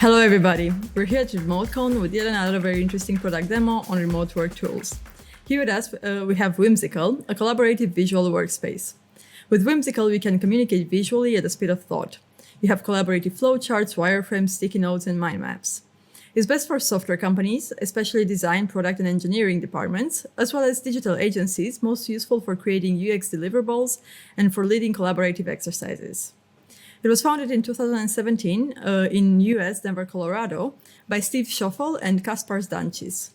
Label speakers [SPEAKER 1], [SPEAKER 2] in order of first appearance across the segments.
[SPEAKER 1] Hello everybody, we're here at RemoteCon with yet another very interesting product demo on remote work tools. Here with us we have Whimsical, a collaborative visual workspace. With Whimsical we can communicate visually at the speed of thought. You have collaborative flowcharts, wireframes, sticky notes and mind maps. It's best for software companies, especially design, product and engineering departments, as well as digital agencies, most useful for creating UX deliverables and for leading collaborative exercises. It was founded in 2017 in US, Denver, Colorado, by Steve Schoffel and Kaspars Danchis.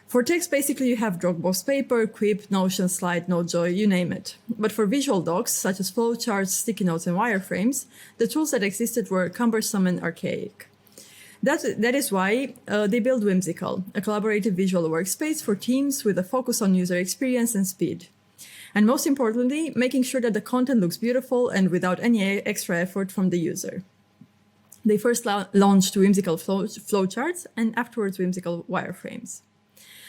[SPEAKER 1] For text, basically you have Dropbox Paper, Quip, Notion, Slide, Notejoy, you name it. But for visual docs, such as flowcharts, sticky notes, and wireframes, the tools that existed were cumbersome and archaic. That is why they built Whimsical, a collaborative visual workspace for teams with a focus on user experience and speed. And most importantly, making sure that the content looks beautiful and without any extra effort from the user. They first launched Whimsical flowcharts and afterwards Whimsical wireframes.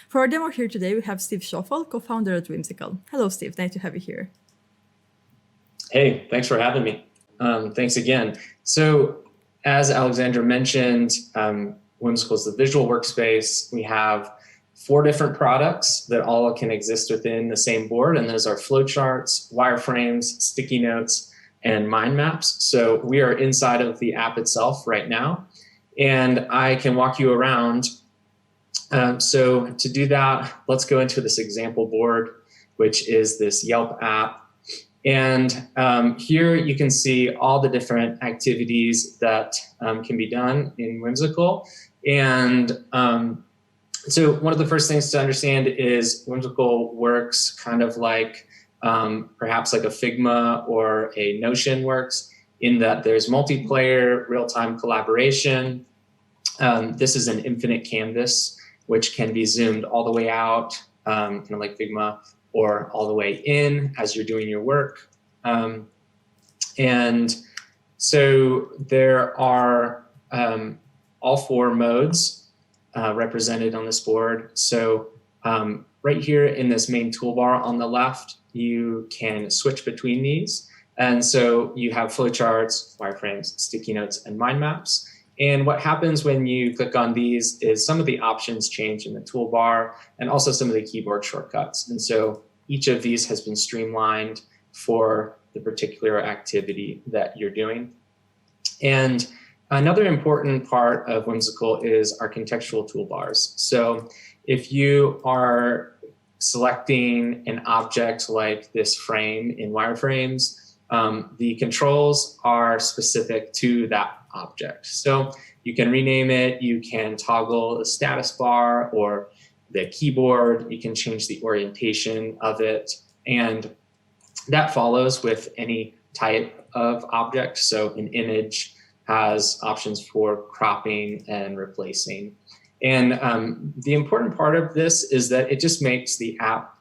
[SPEAKER 1] For our demo here today, we have Steve Schoffel, co-founder at Whimsical. Hello, Steve. Nice to have you here.
[SPEAKER 2] Hey, thanks for having me. Thanks again. So as Alexandra mentioned, Whimsical is the visual workspace. We have 4 different products that all can exist within the same board, and those are flowcharts, wireframes, sticky notes, and mind maps. So we are inside of the app itself right now, and I can walk you around. So to do that, let's go into this example board, which is this Yelp app. And here you can see all the different activities that can be done in Whimsical. And so one of the first things to understand is Whimsical works kind of like perhaps like a Figma or a Notion works, in that there's multiplayer, real-time collaboration. This is an infinite canvas, which can be zoomed all the way out, kind of like Figma, or all the way in as you're doing your work. And so there are all 4 modes represented on this board. So right here in this main toolbar on the left, you can switch between these. And so you have flowcharts, wireframes, sticky notes, and mind maps. And what happens when you click on these is some of the options change in the toolbar and also some of the keyboard shortcuts. And so each of these has been streamlined for the particular activity that you're doing. And another important part of Whimsical is our contextual toolbars. So if you are selecting an object like this frame in wireframes, the controls are specific to that object. So you can rename it, you can toggle the status bar or the keyboard, you can change the orientation of it, and that follows with any type of object. So an image has options for cropping and replacing. And the important part of this is that it just makes the app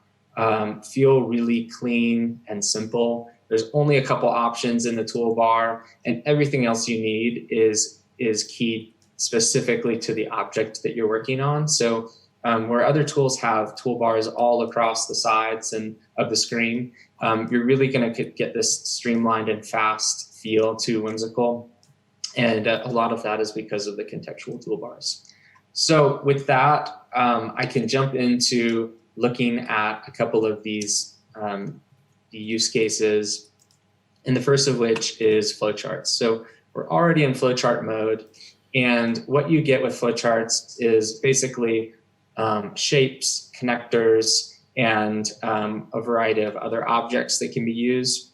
[SPEAKER 2] feel really clean and simple. There's only a couple options in the toolbar, and everything else you need is keyed specifically to the object that you're working on. So where other tools have toolbars all across the sides and of the screen, you're really going to get this streamlined and fast feel to Whimsical. And a lot of that is because of the contextual toolbars. So with that, I can jump into looking at a couple of these use cases, and the first of which is flowcharts. So we're already in flowchart mode, and what you get with flowcharts is basically shapes, connectors, and a variety of other objects that can be used.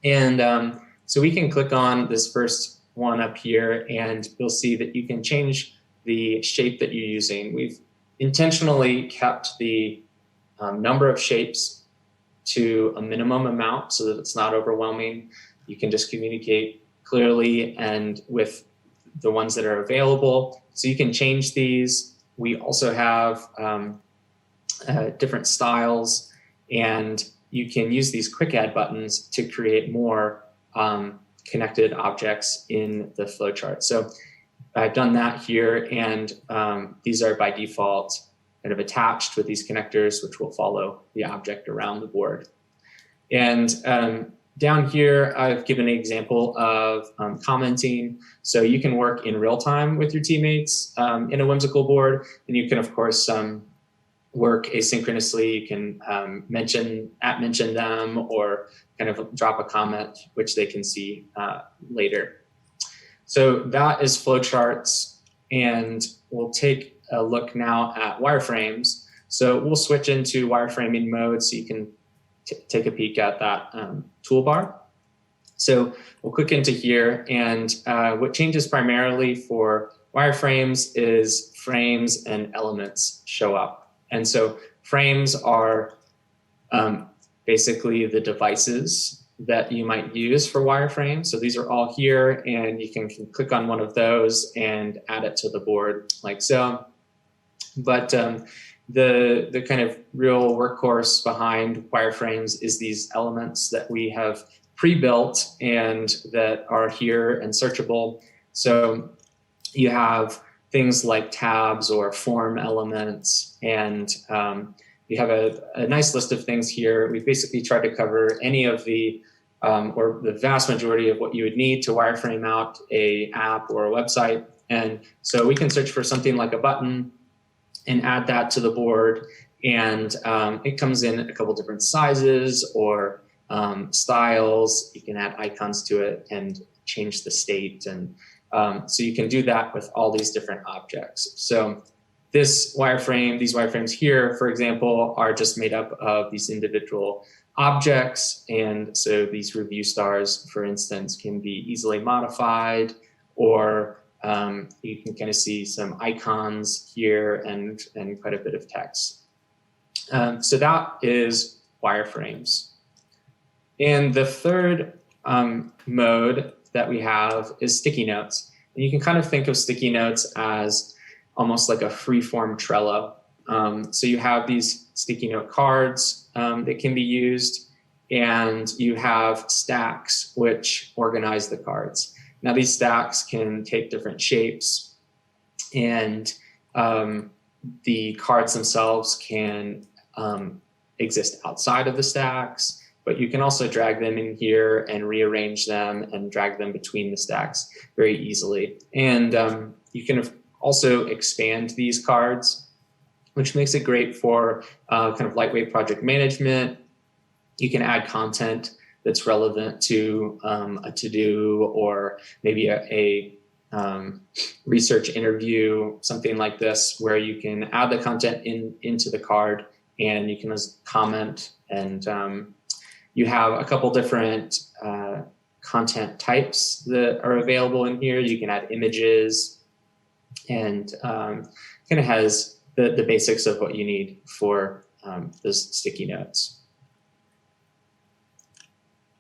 [SPEAKER 2] And so we can click on this first one up here, and you'll see that you can change the shape that you're using. We've intentionally kept the number of shapes to a minimum amount so that it's not overwhelming. You can just communicate clearly and with the ones that are available. So you can change these. We also have different styles, and you can use these quick add buttons to create more connected objects in the flowchart. So I've done that here, and these are by default kind of attached with these connectors, which will follow the object around the board. And Down here, I've given an example of commenting. So you can work in real time with your teammates in a Whimsical board, and you can, of course, work asynchronously. You can mention them or kind of drop a comment, which they can see later. So that is flowcharts, and we'll take a look now at wireframes. So we'll switch into wireframing mode so you can take a peek at that toolbar. So we'll click into here, and what changes primarily for wireframes is frames and elements show up. And so frames are basically the devices that you might use for wireframes. So these are all here, and you can click on one of those and add it to the board like so. But the kind of real workhorse behind wireframes is these elements that we have pre-built and that are here and searchable. So you have things like tabs or form elements, and you have a nice list of things here. We basically tried to cover any of the or the vast majority of what you would need to wireframe out a app or a website. And so we can search for something like a button and add that to the board, and it comes in a couple different sizes or styles. You can add icons to it and change the state, and so you can do that with all these different objects. So these wireframes here, for example, are just made up of these individual objects, and so these review stars, for instance, can be easily modified, or you can kind of see some icons here and quite a bit of text. So that is wireframes. And the third mode that we have is sticky notes. And you can kind of think of sticky notes as almost like a free-form Trello. So you have these sticky note cards that can be used, and you have stacks which organize the cards. Now these stacks can take different shapes, and the cards themselves can exist outside of the stacks, but you can also drag them in here and rearrange them and drag them between the stacks very easily. And you can also expand these cards, which makes it great for kind of lightweight project management. You can add content that's relevant to a to-do, or maybe a research interview, something like this, where you can add the content into the card, and you can just comment. And you have a couple different content types that are available in here. You can add images, and kind of has the basics of what you need for those sticky notes.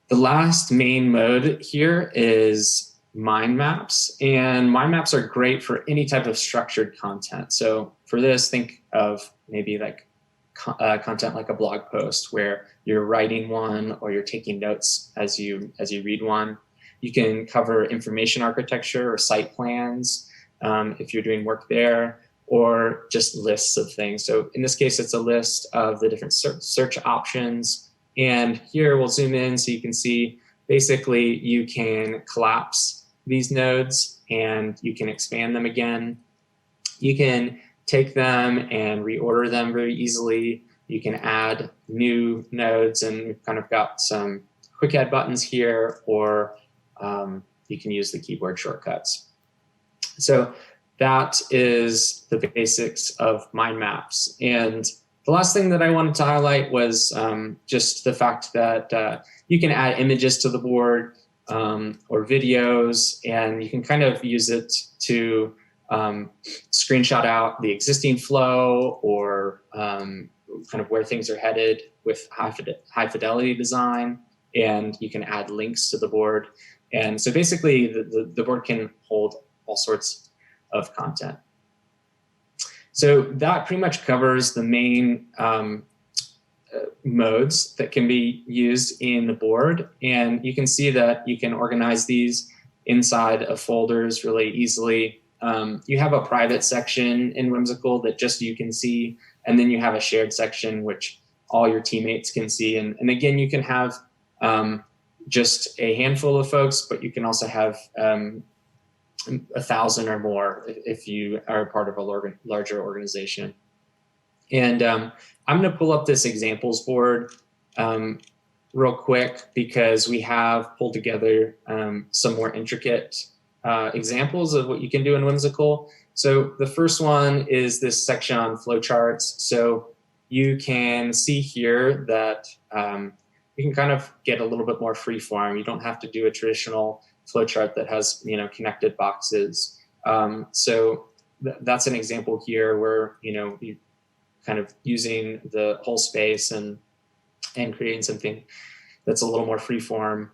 [SPEAKER 2] The last main mode here is mind maps, and mind maps are great for any type of structured content. So for this, think of maybe like content like a blog post where you're writing one or you're taking notes as you read one. You can cover information architecture or site plans if you're doing work there, or just lists of things. So in this case, it's a list of the different search options. And here we'll zoom in so you can see basically you can collapse these nodes and you can expand them again. You can take them and reorder them very easily. You can add new nodes, and we've kind of got some quick add buttons here, or you can use the keyboard shortcuts. So that is the basics of mind maps. And the last thing that I wanted to highlight was just the fact that you can add images to the board or videos, and you can kind of use it to screenshot out the existing flow, or kind of where things are headed with high fidelity design, and you can add links to the board. And so basically the board can hold all sorts of content. So that pretty much covers the main modes that can be used in the board. And you can see that you can organize these inside of folders really easily. You have a private section in Whimsical that just you can see, and then you have a shared section which all your teammates can see. And again, you can have just a handful of folks, but you can also have 1,000 or more if you are part of a larger organization. And I'm going to pull up this examples board real quick because we have pulled together some more intricate examples of what you can do in Whimsical. So the first one is this section on flowcharts. So you can see here that you can kind of get a little bit more free form. You don't have to do a traditional flowchart that has, connected boxes. So that's an example here where, you kind of using the whole space and creating something that's a little more free form.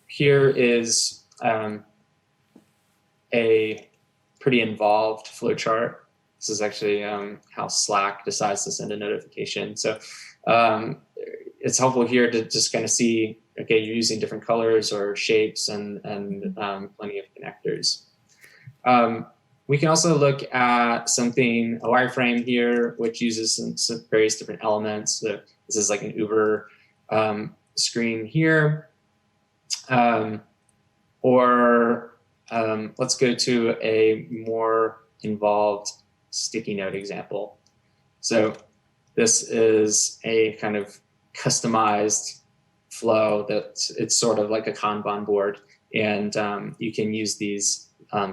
[SPEAKER 2] Here is a pretty involved flowchart. This is actually how Slack decides to send a notification. So it's helpful here to just kind of see, okay, you're using different colors or shapes and plenty of connectors. We can also look at something, a wireframe here, which uses some various different elements. So this is like an Uber screen here. Let's go to a more involved sticky note example. So this is a kind of customized flow that it's sort of like a Kanban board, and you can use these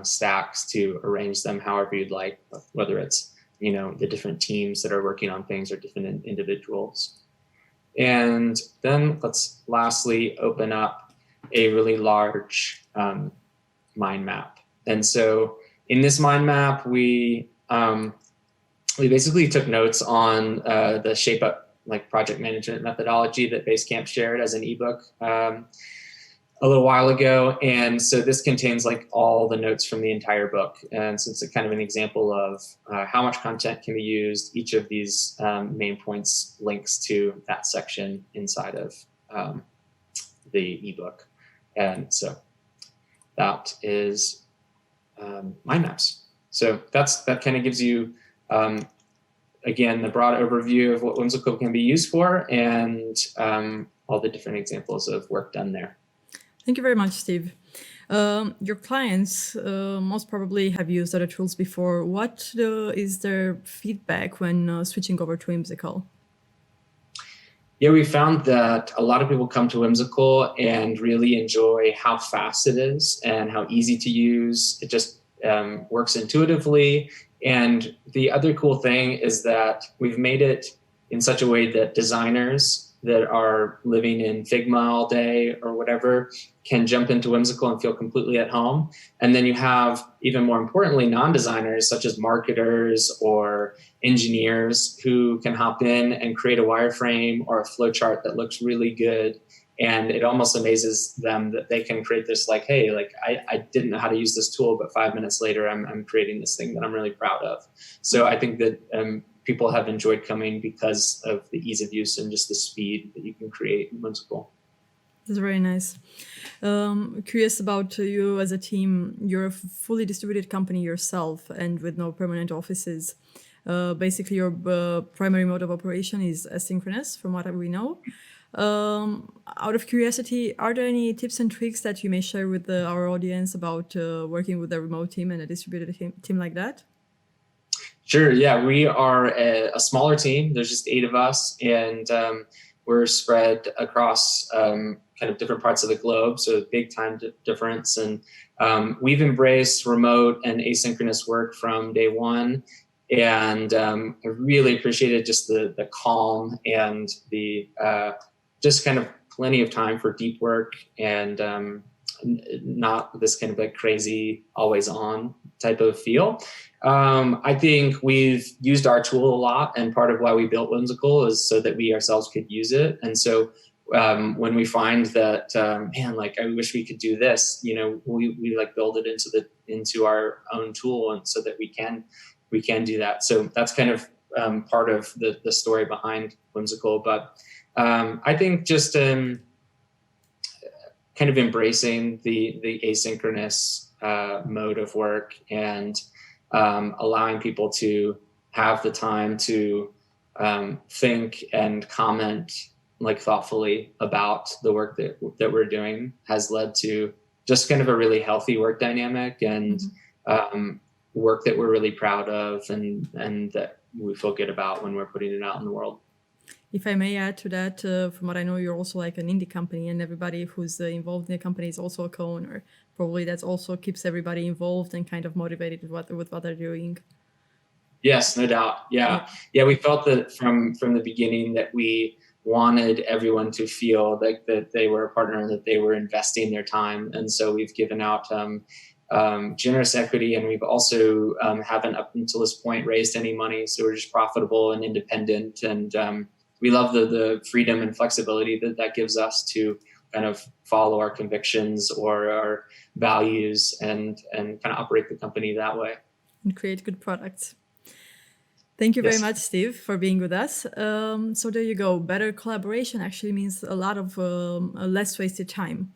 [SPEAKER 2] stacks to arrange them however you'd like, whether it's the different teams that are working on things or different individuals. And then let's lastly open up a really large mind map. And so in this mind map, we basically took notes on the Shape Up project management methodology that Basecamp shared as an ebook a little while ago. And so this contains all the notes from the entire book. And so it's a kind of an example of how much content can be used. Each of these main points links to that section inside of the ebook. And so that is mind maps. So that kind of gives you, again, the broad overview of what Whimsical can be used for and all the different examples of work done there.
[SPEAKER 1] Thank you very much, Steve. Your clients most probably have used other tools before. What is their feedback when switching over to Whimsical?
[SPEAKER 2] Yeah, we found that a lot of people come to Whimsical and really enjoy how fast it is and how easy to use. It just works intuitively. And the other cool thing is that we've made it in such a way that designers that are living in Figma all day or whatever can jump into Whimsical and feel completely at home. And then you have, even more importantly, non-designers such as marketers or engineers who can hop in and create a wireframe or a flowchart that looks really good. And it almost amazes them that they can create this hey, I didn't know how to use this tool, but 5 minutes later, I'm creating this thing that I'm really proud of. So I think that people have enjoyed coming because of the ease of use and just the speed that you can create in Whimsical.
[SPEAKER 1] That's very nice. Curious about you as a team. You're a fully distributed company yourself and with no permanent offices. Basically, your primary mode of operation is asynchronous, from what we know. Out of curiosity, are there any tips and tricks that you may share with our audience about working with a remote team and a distributed team like that?
[SPEAKER 2] Sure. Yeah, we are a smaller team. There's just 8 of us, and we're spread across kind of different parts of the globe, so big time difference. And we've embraced remote and asynchronous work from day one. And I really appreciated just the calm and the just kind of plenty of time for deep work and not this kind of crazy, always on type of feel. I think we've used our tool a lot, and part of why we built Whimsical is so that we ourselves could use it. And so when we find that, man, I wish we could do this, we build it into our own tool, and so that we can do that. So that's kind of part of the story behind Whimsical. But I think just kind of embracing the asynchronous mode of work and allowing people to have the time to think and comment like thoughtfully about the work that we're doing has led to just kind of a really healthy work dynamic and work that we're really proud of and that we feel good about when we're putting it out in the world.
[SPEAKER 1] If I may add to that, from what I know, you're also like an indie company, and everybody who's involved in the company is also a co-owner. Probably that also keeps everybody involved and kind of motivated with what they're doing.
[SPEAKER 2] Yes, no doubt. Yeah. We felt that from the beginning that we wanted everyone to feel like that they were a partner and that they were investing their time. And so we've given out generous equity, and we've also haven't up until this point raised any money. So we're just profitable and independent, and we love the freedom and flexibility that gives us to kind of follow our convictions or our values and kind of operate the company that way.
[SPEAKER 1] And create good products. Thank you very much, Steve, for being with us. So there you go. Better collaboration actually means a lot of less wasted time.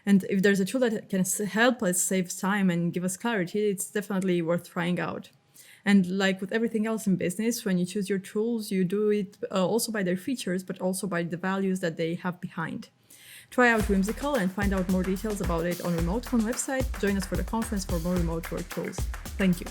[SPEAKER 1] And if there's a tool that can help us save time and give us clarity, it's definitely worth trying out. And like with everything else in business, when you choose your tools, you do it also by their features, but also by the values that they have behind. Try out Whimsical and find out more details about it on RemoteCon website. Join us for the conference for more remote work tools. Thank you.